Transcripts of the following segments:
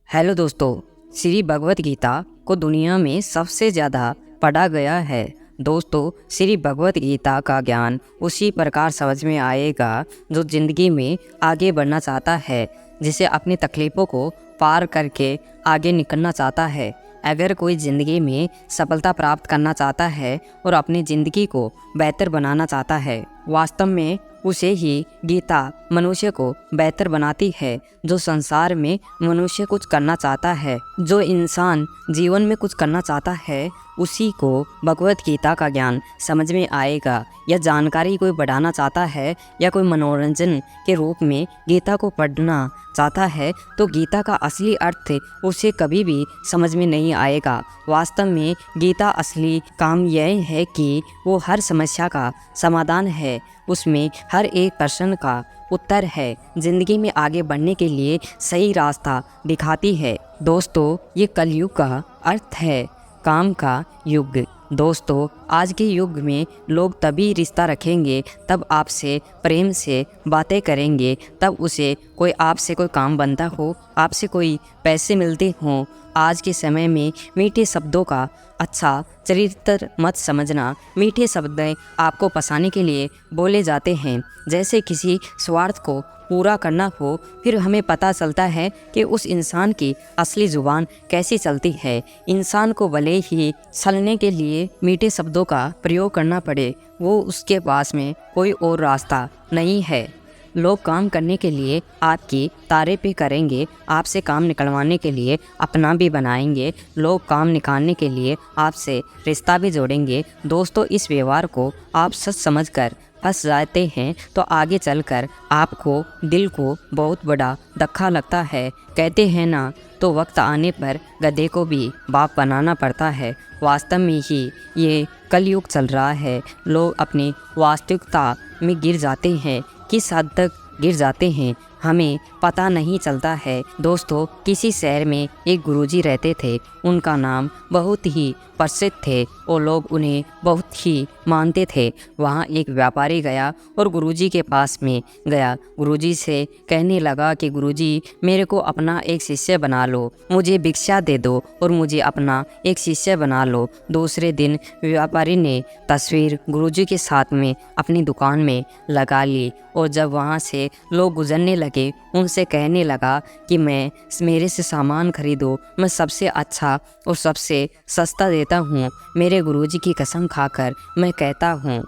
Hello दोस्तों। श्री भगवत गीता को दुनिया में सबसे ज़्यादा पढ़ा गया है। दोस्तों, श्री भगवत गीता का ज्ञान उसी प्रकार समझ में आएगा जो ज़िंदगी में आगे बढ़ना चाहता है, जिसे अपनी तकलीफ़ों को पार करके आगे निकलना चाहता है। अगर कोई ज़िंदगी में सफलता प्राप्त करना चाहता है और अपनी ज़िंदगी को बेहतर बनाना चाहता है, वास्तव में उसे ही गीता मनुष्य को बेहतर बनाती है। जो संसार में मनुष्य कुछ करना चाहता है, जो इंसान जीवन में कुछ करना चाहता है, उसी को भगवत गीता का ज्ञान समझ में आएगा। या जानकारी कोई बढ़ाना चाहता है या कोई मनोरंजन के रूप में गीता को पढ़ना चाहता है, तो गीता का असली अर्थ उसे कभी भी समझ में नहीं आएगा। वास्तव में गीता असली काम यह है कि वो हर समस्या का समाधान है, उसमें हर एक प्रश्न का उत्तर है, ज़िंदगी में आगे बढ़ने के लिए सही रास्ता दिखाती है। दोस्तों, ये कलयुग का अर्थ है काम का युग। दोस्तों, आज के युग में लोग तभी रिश्ता रखेंगे, तब आपसे प्रेम से बातें करेंगे, तब उसे कोई आपसे कोई काम बनता हो, आपसे कोई पैसे मिलते हों। आज के समय में मीठे शब्दों का अच्छा चरित्र मत समझना। मीठे शब्द आपको फंसाने के लिए बोले जाते हैं, जैसे किसी स्वार्थ को पूरा करना हो। फिर हमें पता चलता है कि उस इंसान की असली ज़ुबान कैसी चलती है। इंसान को भले ही छलने के लिए मीठे शब्दों का प्रयोग करना पड़े, वो उसके पास में कोई और रास्ता नहीं है। लोग काम करने के लिए आपकी तारीफ भी करेंगे, आपसे काम निकलवाने के लिए अपना भी बनाएंगे। लोग काम निकालने के लिए आपसे रिश्ता भी जोड़ेंगे। दोस्तों, इस व्यवहार को आप सच समझकर फंस जाते हैं तो आगे चलकर आपको दिल को बहुत बड़ा धक्का लगता है। कहते हैं ना, तो वक्त आने पर गधे को भी बाप बनाना पड़ता है। वास्तव में ही ये कलयुग चल रहा है। लोग अपनी वास्तविकता में गिर जाते हैं, किस हद तक गिर जाते हैं हमें पता नहीं चलता है। दोस्तों, किसी शहर में एक गुरुजी रहते थे। उनका नाम बहुत ही प्रसिद्ध थे और लोग उन्हें बहुत ही मानते थे। वहाँ एक व्यापारी गया और गुरुजी के पास में गया। गुरुजी से कहने लगा कि गुरुजी, मेरे को अपना एक शिष्य बना लो, मुझे भिक्षा दे दो और मुझे अपना एक शिष्य बना लो। दूसरे दिन व्यापारी ने तस्वीर गुरुजी के साथ में अपनी दुकान में लगा ली और जब वहाँ से लोग गुजरने लगे, उनसे कहने लगा कि मेरे से सामान खरीदो, मैं सबसे अच्छा और सबसे सस्ता देता हूँ। मेरे गुरुजी की कसम खाकर मैं कहता हूँ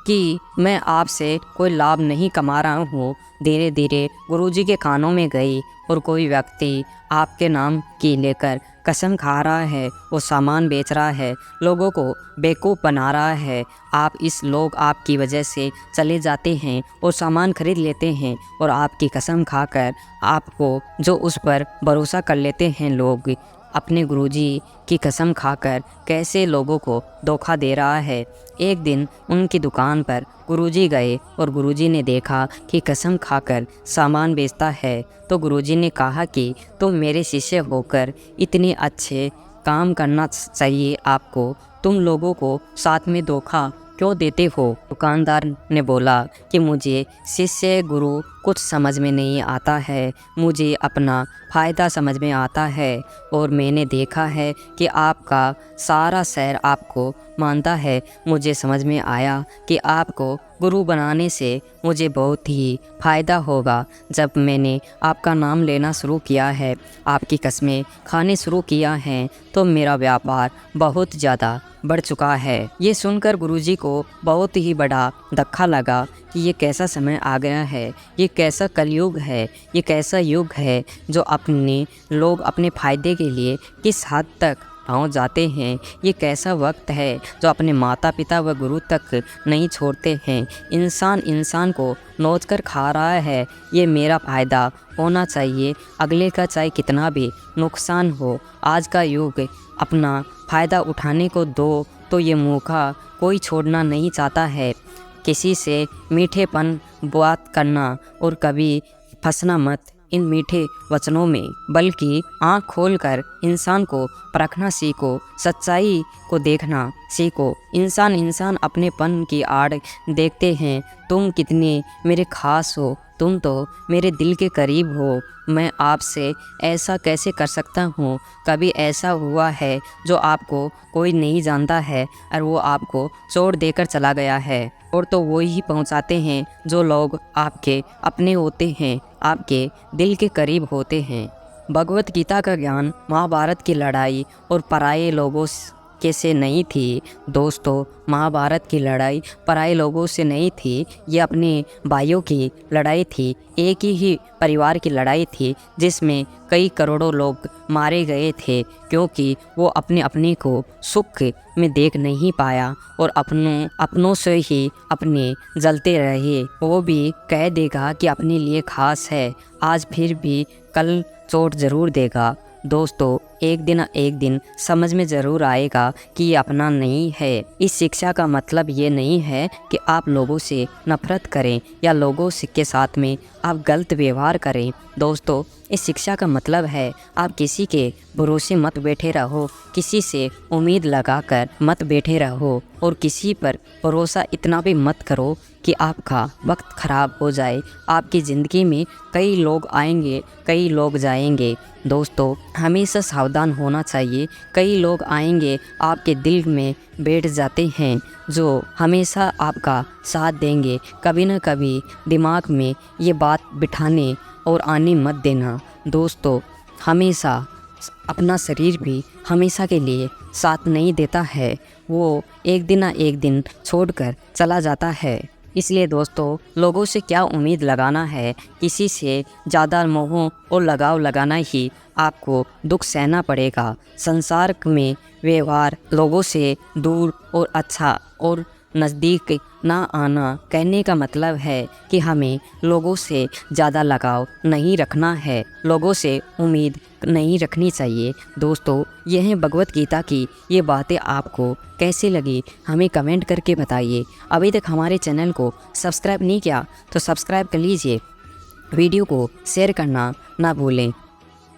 कि मैं आपसे कोई लाभ नहीं कमा रहा हूँ। धीरे धीरे गुरुजी के कानों में गई और कोई व्यक्ति आपके नाम की लेकर कसम खा रहा है, वो सामान बेच रहा है, लोगों को बेवकूफ़ बना रहा है। लोग आपकी वजह से चले जाते हैं और सामान खरीद लेते हैं और आपकी कसम खाकर आपको जो उस पर भरोसा कर लेते हैं लोग, अपने गुरुजी की कसम खाकर कैसे लोगों को धोखा दे रहा है। एक दिन उनकी दुकान पर गुरुजी गए और गुरुजी ने देखा कि कसम खाकर सामान बेचता है, तो गुरुजी ने कहा कि तुम मेरे शिष्य होकर इतने अच्छे काम करना चाहिए आपको, तुम लोगों को साथ में धोखा क्यों देते हो। दुकानदार ने बोला कि मुझे शिष्य गुरु कुछ समझ में नहीं आता है, मुझे अपना फ़ायदा समझ में आता है और मैंने देखा है कि आपका सारा शहर आपको मानता है। मुझे समझ में आया कि आपको गुरु बनाने से मुझे बहुत ही फ़ायदा होगा। जब मैंने आपका नाम लेना शुरू किया है, आपकी कस्में खाने शुरू किया हैं, तो मेरा व्यापार बहुत ज़्यादा बढ़ चुका है। ये सुनकर गुरुजी को बहुत ही बड़ा धक्का लगा कि ये कैसा समय आ गया है, ये कैसा कलयुग है, ये कैसा युग है जो लोग अपने फ़ायदे के लिए किस हद तक पहुँच जाते हैं। ये कैसा वक्त है जो अपने माता पिता व गुरु तक नहीं छोड़ते हैं। इंसान को नोच कर खा रहा है। ये मेरा फ़ायदा होना चाहिए, अगले का चाहे कितना भी नुकसान हो। आज का युग अपना फ़ायदा उठाने को दो, तो ये मौका कोई छोड़ना नहीं चाहता है। किसी से मीठेपन बात करना और कभी फंसना मत इन मीठे वचनों में, बल्कि आँख खोलकर इंसान को परखना सीखो, सच्चाई को देखना सीखो। इंसान इंसान अपनेपन की आड़ देखते हैं। तुम कितने मेरे खास हो, तुम तो मेरे दिल के करीब हो। मैं आपसे ऐसा कैसे कर सकता हूँ। कभी ऐसा हुआ है जो आपको कोई नहीं जानता है और वो आपको छोड़ देकर चला गया है। और तो वो ही पहुँचाते हैं जो लोग आपके अपने होते हैं, आपके दिल के करीब होते हैं। भगवत गीता का ज्ञान महाभारत की लड़ाई और पराये लोगों के से नहीं थी। दोस्तों, महाभारत की लड़ाई पराये लोगों से नहीं थी, ये अपने भाइयों की लड़ाई थी। एक ही परिवार की लड़ाई थी जिसमें कई करोड़ों लोग मारे गए थे, क्योंकि वो अपने अपने को सुख में देख नहीं पाया और अपनों से ही अपने जलते रहे। वो भी कह देगा कि अपने लिए खास है, आज फिर भी कल चोट ज़रूर देगा। दोस्तों, एक दिन समझ में ज़रूर आएगा कि ये अपना नहीं है। इस शिक्षा का मतलब ये नहीं है कि आप लोगों से नफरत करें या लोगों के साथ में आप गलत व्यवहार करें। दोस्तों, इस शिक्षा का मतलब है आप किसी के भरोसे मत बैठे रहो, किसी से उम्मीद लगाकर मत बैठे रहो और किसी पर भरोसा इतना भी मत करो कि आपका वक्त ख़राब हो जाए। आपकी ज़िंदगी में कई लोग आएंगे, कई लोग जाएंगे। दोस्तों, हमेशा सावधान होना चाहिए। कई लोग आएंगे, आपके दिल में बैठ जाते हैं, जो हमेशा आपका साथ देंगे। कभी न कभी दिमाग में ये बात बिठाने और आने मत देना। दोस्तों, हमेशा अपना शरीर भी हमेशा के लिए साथ नहीं देता है, वो एक दिन छोड़कर चला जाता है। इसलिए दोस्तों, लोगों से क्या उम्मीद लगाना है। किसी से ज़्यादा मोह और लगाव लगाना ही आपको दुख सहना पड़ेगा। संसार में व्यवहार लोगों से दूर और अच्छा और नज़दीक ना आना कहने का मतलब है कि हमें लोगों से ज़्यादा लगाव नहीं रखना है, लोगों से उम्मीद नहीं रखनी चाहिए। दोस्तों, यह है भगवत गीता की ये बातें आपको कैसे लगी हमें कमेंट करके बताइए। अभी तक हमारे चैनल को सब्सक्राइब नहीं किया तो सब्सक्राइब कर लीजिए। वीडियो को शेयर करना ना भूलें।